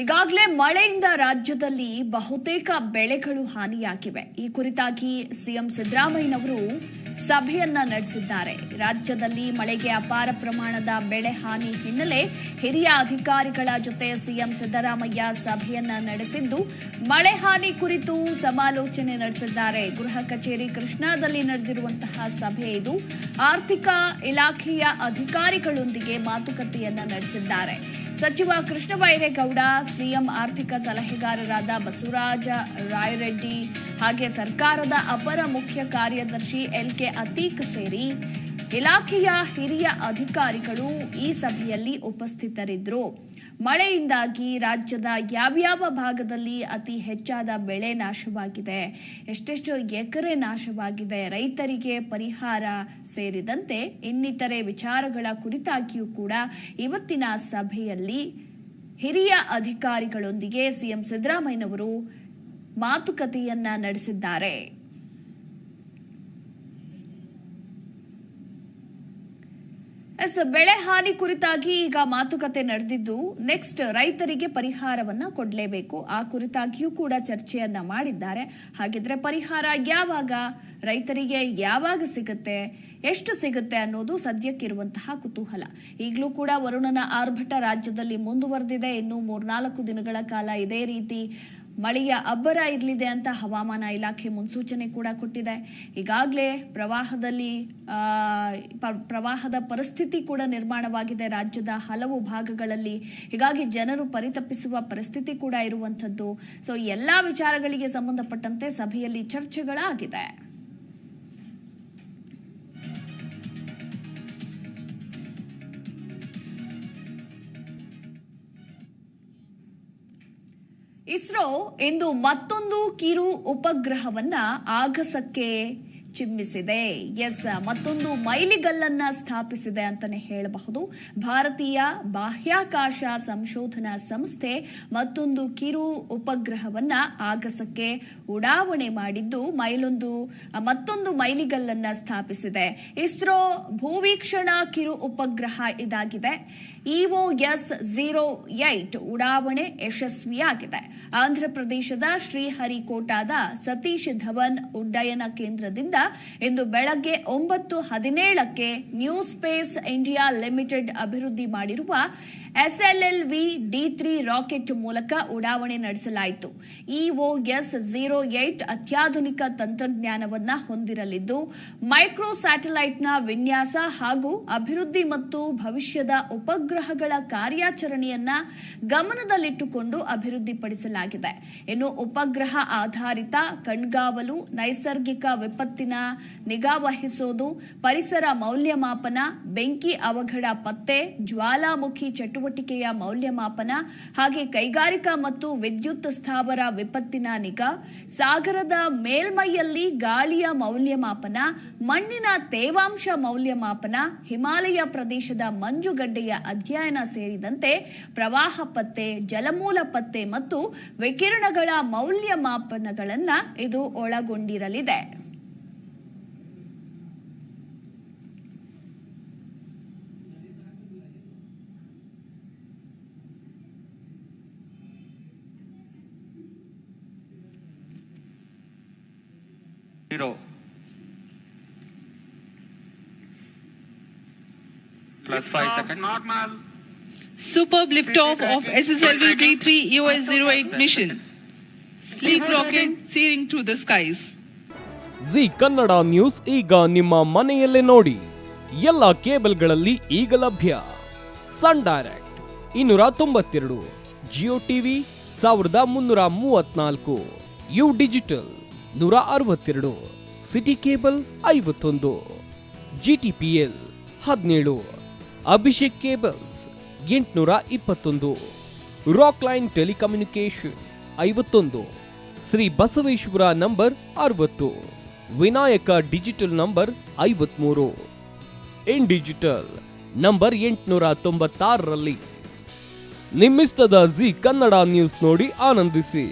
ಈಗಾಗಲೇ ಮಳೆಯಿಂದ ರಾಜ್ಯದಲ್ಲಿ ಬಹುತೇಕ ಬೆಳೆಗಳು ಹಾನಿಯಾಗಿವೆ. ಈ ಕುರಿತಾಗಿ ಸಿಎಂ ಸಿದ್ದರಾಮಯ್ಯನವರು ಸಭೆಯನ್ನ ನಡೆಸಿದ್ದಾರೆ. ರಾಜ್ಯದಲ್ಲಿ ಮಳೆಗೆ ಅಪಾರ ಪ್ರಮಾಣದ ಬೆಳೆ ಹಾನಿ ಹಿನ್ನೆಲೆ ಹಿರಿಯ ಅಧಿಕಾರಿಗಳ ಜೊತೆ ಸಿಎಂ ಸಿದ್ದರಾಮಯ್ಯ ಸಭೆಯನ್ನ ನಡೆಸಿದ್ದು ಮಳೆ ಹಾನಿ ಕುರಿತು ಸಮಾಲೋಚನೆ ನಡೆಸಿದ್ದಾರೆ. ಗೃಹ ಕಚೇರಿ ಕೃಷ್ಣಾದಲ್ಲಿ ನಡೆದಿರುವಂತಹ ಸಭೆ ಇದು. ಆರ್ಥಿಕ ಇಲಾಖೆಯ ಅಧಿಕಾರಿಗಳೊಂದಿಗೆ ಮಾತುಕತೆಯನ್ನ ನಡೆಸಿದ್ದಾರೆ. ಸಚಿವ ಕೃಷ್ಣ ಬೈರೇಗೌಡ, ಸಿಎಂ ಆರ್ಥಿಕ ಸಲಹೆಗಾರರಾದ ಬಸವರಾಜ ರಾಯರೆಡ್ಡಿ ಹಾಗೆ ಸರ್ಕಾರದ ಅಪರ ಮುಖ್ಯ ಕಾರ್ಯದರ್ಶಿ ಎಲ್ಕೆ ಅತೀಕ್ ಸೇರಿ ಇಲಾಖೆಯ ಹಿರಿಯ ಅಧಿಕಾರಿಗಳು ಈ ಸಭೆಯಲ್ಲಿ ಉಪಸ್ಥಿತರಿದ್ದರು. ಮಳೆಯಿಂದಾಗಿ ರಾಜ್ಯದ ಯಾವ್ಯಾವ ಭಾಗದಲ್ಲಿ ಅತಿ ಹೆಚ್ಚಾದ ಬೆಳೆ ನಾಶವಾಗಿದೆ, ಎಷ್ಟೆಷ್ಟು ಎಕರೆ ನಾಶವಾಗಿದೆ, ರೈತರಿಗೆ ಪರಿಹಾರ ಸೇರಿದಂತೆ ಇನ್ನಿತರೆ ವಿಚಾರಗಳ ಕುರಿತಾಗಿಯೂ ಕೂಡ ಇವತ್ತಿನ ಸಭೆಯಲ್ಲಿ ಹಿರಿಯ ಅಧಿಕಾರಿಗಳೊಂದಿಗೆ ಸಿಎಂ ಸಿದ್ದರಾಮಯ್ಯನವರು ಮಾತುಕತೆಯನ್ನ ನಡೆಸಿದ್ದಾರೆ. ಬೆಳೆ ಹಾನಿ ಕುರಿತಾಗಿ ಈಗ ಮಾತುಕತೆ ನಡೆದಿದ್ದು ನೆಕ್ಸ್ಟ್ ರೈತರಿಗೆ ಪರಿಹಾರವನ್ನ ಕೊಡಲೇಬೇಕು. ಆ ಕುರಿತಾಗಿಯೂ ಕೂಡ ಚರ್ಚೆಯನ್ನ ಮಾಡಿದ್ದಾರೆ. ಹಾಗಿದ್ರೆ ಪರಿಹಾರ ಯಾವಾಗ, ರೈತರಿಗೆ ಯಾವಾಗ ಸಿಗುತ್ತೆ, ಎಷ್ಟು ಸಿಗುತ್ತೆ ಅನ್ನೋದು ಸದ್ಯಕ್ಕಿರುವಂತಹ ಕುತೂಹಲ. ಈಗಲೂ ಕೂಡ ವರುಣನ ಆರ್ಭಟ ರಾಜ್ಯದಲ್ಲಿ ಮುಂದುವರೆದಿದೆ. ಇನ್ನು 3-4 ದಿನಗಳ ಕಾಲ ಇದೇ ರೀತಿ ಮಳೆಯ ಅಬ್ಬರ ಇರಲಿದೆ ಅಂತ ಹವಾಮಾನ ಇಲಾಖೆ ಮುನ್ಸೂಚನೆ ಕೂಡ ಕೊಟ್ಟಿದೆ. ಈಗಾಗಲೇ ಪ್ರವಾಹದ ಪರಿಸ್ಥಿತಿ ಕೂಡ ನಿರ್ಮಾಣವಾಗಿದೆ ರಾಜ್ಯದ ಹಲವು ಭಾಗಗಳಲ್ಲಿ. ಹೀಗಾಗಿ ಜನರು ಪರಿತಪಿಸುವ ಪರಿಸ್ಥಿತಿ ಕೂಡ ಇರುವಂಥದ್ದು. ಸೊ ಎಲ್ಲಾ ವಿಚಾರಗಳಿಗೆ ಸಂಬಂಧಪಟ್ಟಂತೆ ಸಭೆಯಲ್ಲಿ ಚರ್ಚೆಗಳಾಗಿದೆ. ಇಸ್ರೋ ಇಂದು ಮತ್ತೊಂದು ಕಿರು ಉಪಗ್ರಹವನ್ನ ಆಗಸಕ್ಕೆ ಚಿಮ್ಮಿಸಿದೆ. ಮತ್ತೊಂದು ಮೈಲಿಗಲ್ಲನ್ನ ಸ್ಥಾಪಿಸಿದೆ ಅಂತಾನೆ ಹೇಳಬಹುದು. ಭಾರತೀಯ ಬಾಹ್ಯಾಕಾಶ ಸಂಶೋಧನಾ ಸಂಸ್ಥೆ ಮತ್ತೊಂದು ಕಿರು ಉಪಗ್ರಹವನ್ನ ಆಗಸಕ್ಕೆ ಉಡಾವಣೆ ಮಾಡಿದ್ದು ಮತ್ತೊಂದು ಮೈಲಿಗಲ್ಲನ್ನ ಸ್ಥಾಪಿಸಿದೆ. ಇಸ್ರೋ ಭೂವೀಕ್ಷಣಾ ಕಿರು ಉಪಗ್ರಹ ಇದಾಗಿದೆ. EOS-08 ಉಡಾವಣೆ ಯಶಸ್ವಿಯಾಗಿದೆ. ಆಂಧ್ರಪ್ರದೇಶದ ಶ್ರೀಹರಿಕೋಟಾದ ಸತೀಶ್ ಧವನ್ ಉಡ್ಡಯನ ಕೇಂದ್ರದಿಂದ ಇಂದು ಬೆಳಗ್ಗೆ 9:17ಕ್ಕೆ ನ್ಯೂ ಸ್ಪೇಸ್ ಇಂಡಿಯಾ ಲಿಮಿಟೆಡ್ ಅಭಿವೃದ್ಧಿ ಮಾಡಿರುವ SLLV-D3 ರಾಕೆಟ್ ಮೂಲಕ ಉಡಾವಣೆ ನಡೆಸಲಾಯಿತು. EOS-08 ಅತ್ಯಾಧುನಿಕ ತಂತ್ರಜ್ಞಾನವನ್ನ ಹೊಂದಿರಲಿದ್ದು ಮೈಕ್ರೋ ಸ್ಯಾಟಲೈಟ್ನ ವಿನ್ಯಾಸ ಹಾಗೂ ಅಭಿವೃದ್ಧಿ ಮತ್ತು ಭವಿಷ್ಯದ ಉಪಗ್ರಹಗಳ ಕಾರ್ಯಾಚರಣೆಯನ್ನ ಗಮನದಲ್ಲಿಟ್ಟುಕೊಂಡು ಅಭಿವೃದ್ಧಿಪಡಿಸಲಾಗಿದೆ. ಇನ್ನು ಉಪಗ್ರಹ ಆಧಾರಿತ ಕಣ್ಗಾವಲು, ನೈಸರ್ಗಿಕ ವಿಪತ್ತಿನ ನಿಗಾ ವಹಿಸೋದು, ಪರಿಸರ ಮೌಲ್ಯಮಾಪನ, ಬೆಂಕಿ ಅವಘಡ ಪತ್ತೆ, ಜ್ವಾಲಾಮುಖಿ ಚಟುವಟಿಕೆಯ ಮೌಲ್ಯಮಾಪನ ಹಾಗೆ ಕೈಗಾರಿಕಾ ಮತ್ತು ವಿದ್ಯುತ್ ಸ್ಥಾವರ ವಿಪತ್ತಿನ ನಿಗಾ, ಸಾಗರದ ಮೇಲ್ಮೈಯಲ್ಲಿ ಗಾಳಿಯ ಮೌಲ್ಯಮಾಪನ, ಮಣ್ಣಿನ ತೇವಾಂಶ ಮೌಲ್ಯಮಾಪನ, ಹಿಮಾಲಯ ಪ್ರದೇಶದ ಮಂಜುಗಡ್ಡೆಯ ಅಧ್ಯಯನ ಸೇರಿದಂತೆ ಪ್ರವಾಹ ಪತ್ತೆ, ಜಲಮೂಲ ಪತ್ತೆ ಮತ್ತು ವಿಕಿರಣಗಳ ಮೌಲ್ಯಮಾಪನಗಳನ್ನು ಇದು ಒಳಗೊಂಡಿರಲಿದೆ. Plus 5 seconds. Normal. Superb liftoff of SLV-D3 EOS-08 mission. Sleek rocket searing through the skies. Zee Kannada news ಈಗ ನಿಮ್ಮ ಮನೆಯಲ್ಲೇ ನೋಡಿ. ಎಲ್ಲ ಕೇಬಲ್ಗಳಲ್ಲಿ ಈಗ ಲಭ್ಯ. Sun Direct 292, Jio TV 1334, U digital 162, City cable 51, GTPL 17, Abhishek cables 821, Rockline telecommunication 51, Shri Basaveshwara number 60, Vinayaka digital number 53, in digital number 896ರಲ್ಲಿ. ನಿಮ್ಮಿಸ್ತದ ಜಿ ಕನ್ನಡ ನ್ಯೂಸ್ ನೋಡಿ ಆನಂದಿಸಿ.